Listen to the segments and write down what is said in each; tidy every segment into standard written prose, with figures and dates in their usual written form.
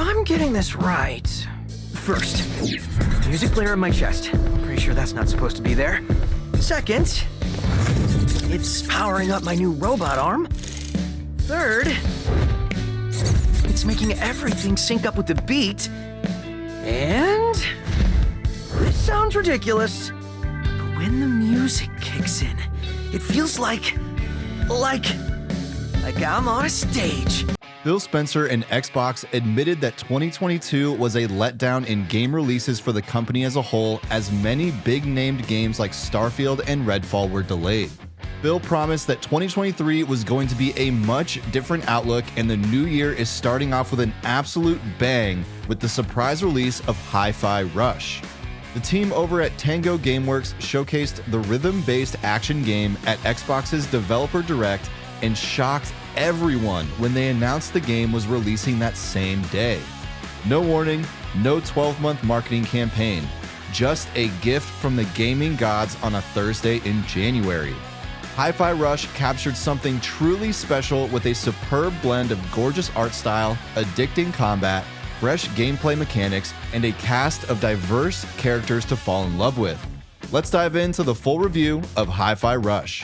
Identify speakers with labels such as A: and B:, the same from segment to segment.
A: I'm getting this right... First, music player in my chest. Pretty sure that's not supposed to be there. Second, it's powering up my new robot arm. Third, it's making everything sync up with the beat. And... this sounds ridiculous, but when the music kicks in, it feels like I'm on a stage.
B: Phil Spencer and Xbox admitted that 2022 was a letdown in game releases for the company as a whole, as many big-named games like Starfield and Redfall were delayed. Phil promised that 2023 was going to be a much different outlook, and the new year is starting off with an absolute bang with the surprise release of HiFi Rush. The team over at Tango Gameworks showcased the rhythm-based action game at Xbox's Developer Direct and shocked everyone when they announced the game was releasing that same day. No warning, no 12-month marketing campaign, just a gift from the gaming gods on a Thursday in January. HiFi Rush captured something truly special with a superb blend of gorgeous art style, addicting combat, fresh gameplay mechanics, and a cast of diverse characters to fall in love with. Let's dive into the full review of HiFi Rush.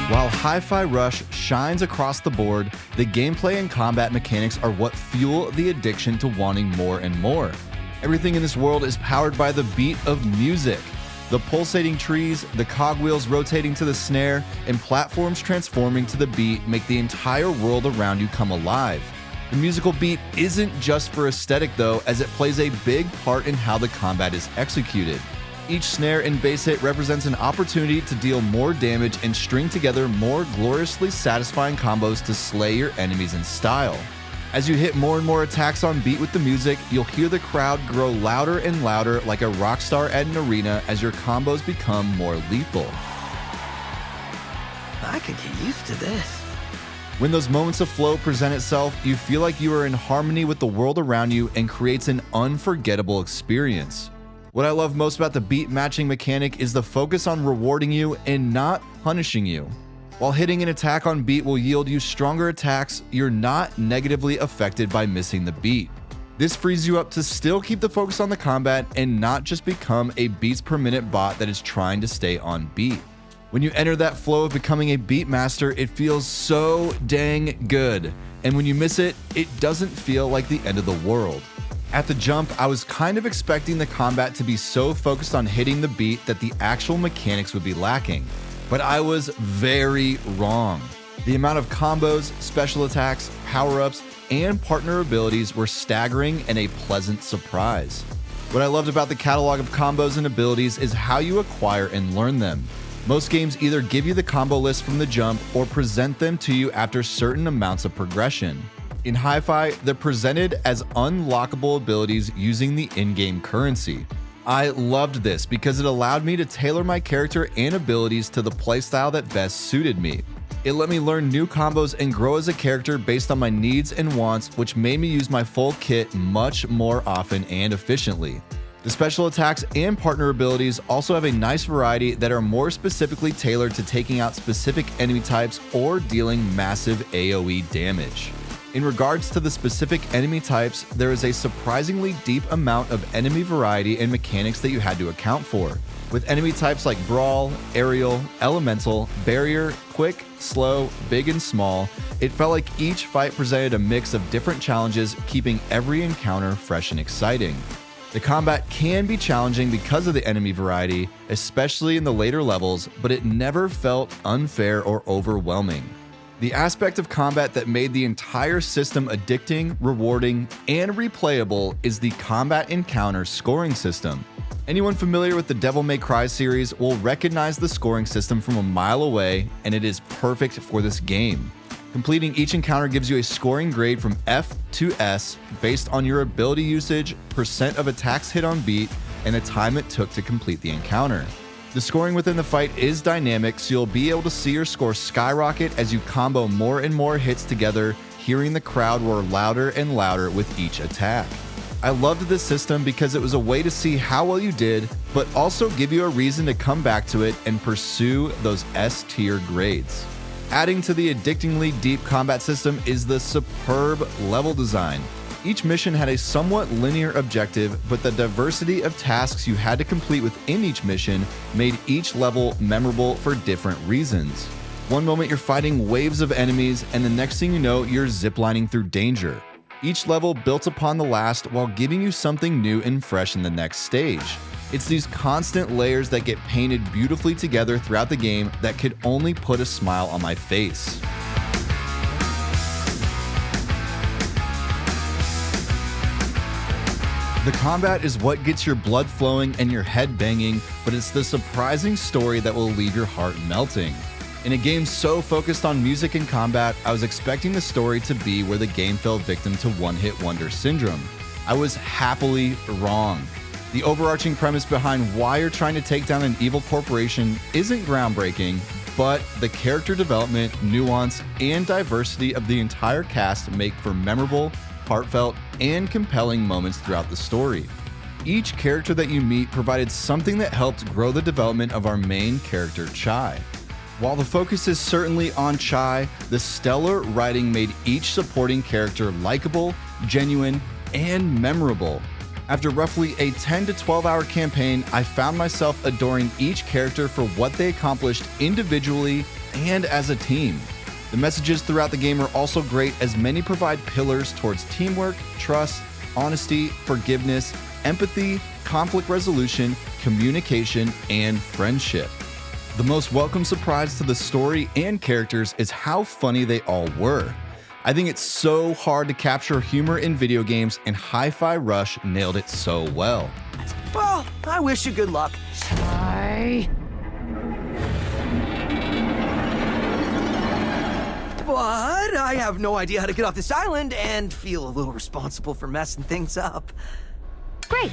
B: While HiFi Rush shines across the board, the gameplay and combat mechanics are what fuel the addiction to wanting more and more. Everything in this world is powered by the beat of music. The pulsating trees, the cogwheels rotating to the snare, and platforms transforming to the beat make the entire world around you come alive. The musical beat isn't just for aesthetic though, as it plays a big part in how the combat is executed. Each snare and bass hit represents an opportunity to deal more damage and string together more gloriously satisfying combos to slay your enemies in style. As you hit more and more attacks on beat with the music, you'll hear the crowd grow louder and louder like a rock star at an arena as your combos become more lethal.
A: I could get used to this.
B: When those moments of flow present itself, you feel like you are in harmony with the world around you and creates an unforgettable experience. What I love most about the beat matching mechanic is the focus on rewarding you and not punishing you. While hitting an attack on beat will yield you stronger attacks, you're not negatively affected by missing the beat. This frees you up to still keep the focus on the combat and not just become a beats per minute bot that is trying to stay on beat. When you enter that flow of becoming a beat master, it feels so dang good. And when you miss it, it doesn't feel like the end of the world. At the jump, I was kind of expecting the combat to be so focused on hitting the beat that the actual mechanics would be lacking. But I was very wrong. The amount of combos, special attacks, power-ups, and partner abilities were staggering and a pleasant surprise. What I loved about the catalog of combos and abilities is how you acquire and learn them. Most games either give you the combo list from the jump or present them to you after certain amounts of progression. In HiFi, they're presented as unlockable abilities using the in-game currency. I loved this because it allowed me to tailor my character and abilities to the playstyle that best suited me. It let me learn new combos and grow as a character based on my needs and wants, which made me use my full kit much more often and efficiently. The special attacks and partner abilities also have a nice variety that are more specifically tailored to taking out specific enemy types or dealing massive AoE damage. In regards to the specific enemy types, there is a surprisingly deep amount of enemy variety and mechanics that you had to account for. With enemy types like Brawl, Aerial, Elemental, Barrier, Quick, Slow, Big and Small, it felt like each fight presented a mix of different challenges, keeping every encounter fresh and exciting. The combat can be challenging because of the enemy variety, especially in the later levels, but it never felt unfair or overwhelming. The aspect of combat that made the entire system addicting, rewarding, and replayable is the combat encounter scoring system. Anyone familiar with the Devil May Cry series will recognize the scoring system from a mile away, and it is perfect for this game. Completing each encounter gives you a scoring grade from F to S based on your ability usage, percent of attacks hit on beat, and the time it took to complete the encounter. The scoring within the fight is dynamic, so you'll be able to see your score skyrocket as you combo more and more hits together, hearing the crowd roar louder and louder with each attack. I loved this system because it was a way to see how well you did, but also give you a reason to come back to it and pursue those S-tier grades. Adding to the addictingly deep combat system is the superb level design. Each mission had a somewhat linear objective, but the diversity of tasks you had to complete within each mission made each level memorable for different reasons. One moment you're fighting waves of enemies, and the next thing you know, you're ziplining through danger. Each level built upon the last while giving you something new and fresh in the next stage. It's these constant layers that get painted beautifully together throughout the game that could only put a smile on my face. The combat is what gets your blood flowing and your head banging, but it's the surprising story that will leave your heart melting. In a game so focused on music and combat, I was expecting the story to be where the game fell victim to one-hit wonder syndrome. I was happily wrong. The overarching premise behind why you're trying to take down an evil corporation isn't groundbreaking, but the character development, nuance, and diversity of the entire cast make for memorable, heartfelt, and compelling moments throughout the story. Each character that you meet provided something that helped grow the development of our main character, Chai. While the focus is certainly on Chai, the stellar writing made each supporting character likable, genuine, and memorable. After roughly a 10 to 12 hour campaign, I found myself adoring each character for what they accomplished individually and as a team. The messages throughout the game are also great, as many provide pillars towards teamwork, trust, honesty, forgiveness, empathy, conflict resolution, communication, and friendship. The most welcome surprise to the story and characters is how funny they all were. I think it's so hard to capture humor in video games, and HiFi Rush nailed it so well.
A: Well, I wish you good luck. But I have no idea how to get off this island and feel a little responsible for messing things up.
C: Great.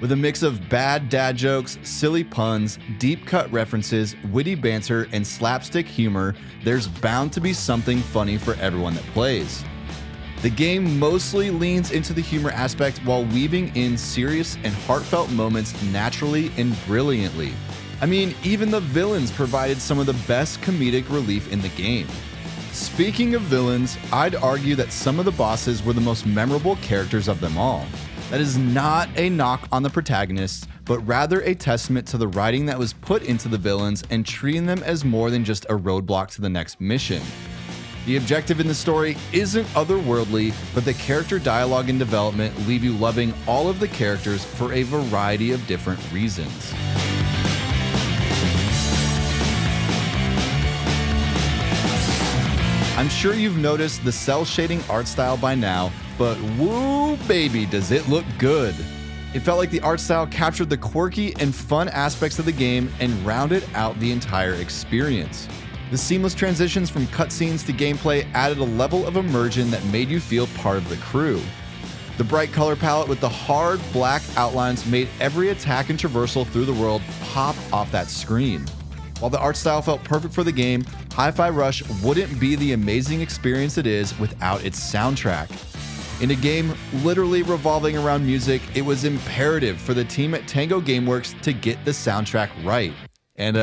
B: With a mix of bad dad jokes, silly puns, deep-cut references, witty banter, and slapstick humor, there's bound to be something funny for everyone that plays. The game mostly leans into the humor aspect while weaving in serious and heartfelt moments naturally and brilliantly. I mean, even the villains provided some of the best comedic relief in the game. Speaking of villains, I'd argue that some of the bosses were the most memorable characters of them all. That is not a knock on the protagonists, but rather a testament to the writing that was put into the villains and treating them as more than just a roadblock to the next mission. The objective in the story isn't otherworldly, but the character dialogue and development leave you loving all of the characters for a variety of different reasons. I'm sure you've noticed the cel shading art style by now, but woo baby, does it look good. It felt like the art style captured the quirky and fun aspects of the game and rounded out the entire experience. The seamless transitions from cutscenes to gameplay added a level of immersion that made you feel part of the crew. The bright color palette with the hard black outlines made every attack and traversal through the world pop off that screen. While the art style felt perfect for the game, HiFi Rush wouldn't be the amazing experience it is without its soundtrack. In a game literally revolving around music, it was imperative for the team at Tango Gameworks to get the soundtrack right. And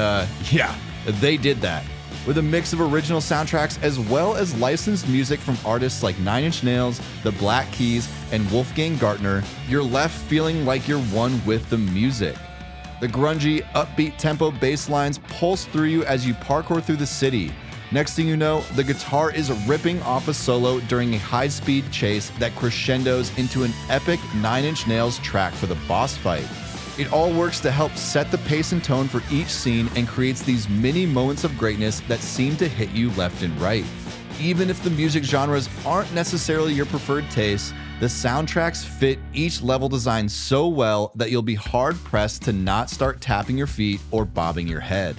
B: yeah, they did that. With a mix of original soundtracks as well as licensed music from artists like Nine Inch Nails, The Black Keys, and Wolfgang Gartner, you're left feeling like you're one with the music. The grungy, upbeat tempo bass lines pulse through you as you parkour through the city. Next thing you know, the guitar is ripping off a solo during a high-speed chase that crescendos into an epic Nine Inch Nails track for the boss fight. It all works to help set the pace and tone for each scene and creates these mini moments of greatness that seem to hit you left and right. Even if the music genres aren't necessarily your preferred taste, the soundtracks fit each level design so well that you'll be hard-pressed to not start tapping your feet or bobbing your head.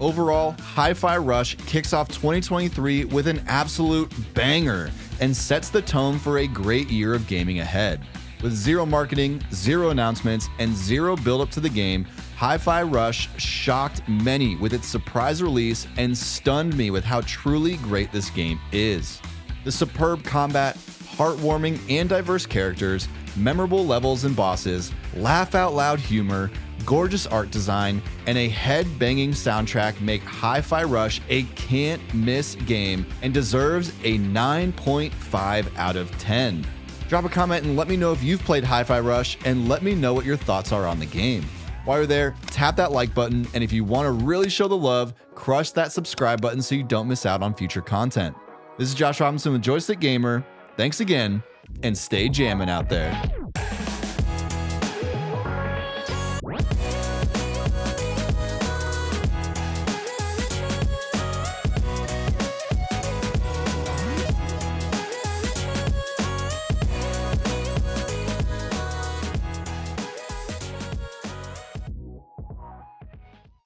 B: Overall, HiFi Rush kicks off 2023 with an absolute banger and sets the tone for a great year of gaming ahead. With zero marketing, zero announcements, and zero build-up to the game, HiFi Rush shocked many with its surprise release and stunned me with how truly great this game is. The superb combat, heartwarming and diverse characters, memorable levels and bosses, laugh-out-loud humor, gorgeous art design, and a head-banging soundtrack make HiFi Rush a can't-miss game and deserves a 9.5 out of 10. Drop a comment and let me know if you've played HiFi Rush, and let me know what your thoughts are on the game. While you're there, tap that like button, and if you want to really show the love, crush that subscribe button so you don't miss out on future content. This is Josh Robinson with Joystick Gamer. Thanks again, and stay jamming out there.